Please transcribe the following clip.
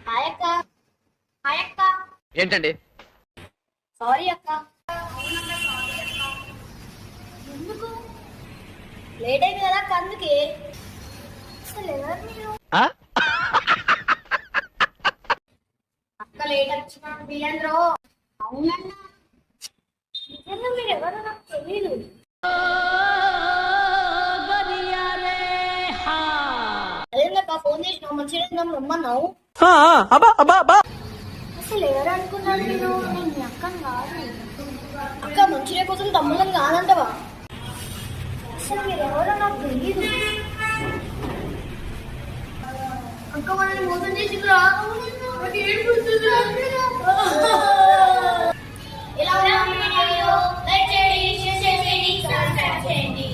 Hi అక్క. Hi అక్క. ఏంటండి? సారీ అక్క. ఎందుకు లేట్ అయింది కదా అక్క, అందుకే. అసలు ఎవరు మీరు? అక్క లేట్ వచ్చిన వీళ్ళందరూ. అవునన్నా, నిజంగా మీరు ఎవరో నాకు తెలియదు. అదేందక్క ఫోన్ చేసినావు, మంచిగా రమ్మన్నావు. అసలు ఎవరు అనుకున్నారు మీరు? నేను మీ అక్కను కాదు. అక్క మంచిగా కోసం తమ్ముళ్ళని కాదంటవా? అసలు మీరు ఎవరో నాకు తెలియదు. అక్క మనల్ని మోసం చేసిరా. ఇలా ఉన్న వీడియో లైక్ చేయండి, షేర్ చేయండి, సబ్స్క్రైబ్ చేయండి.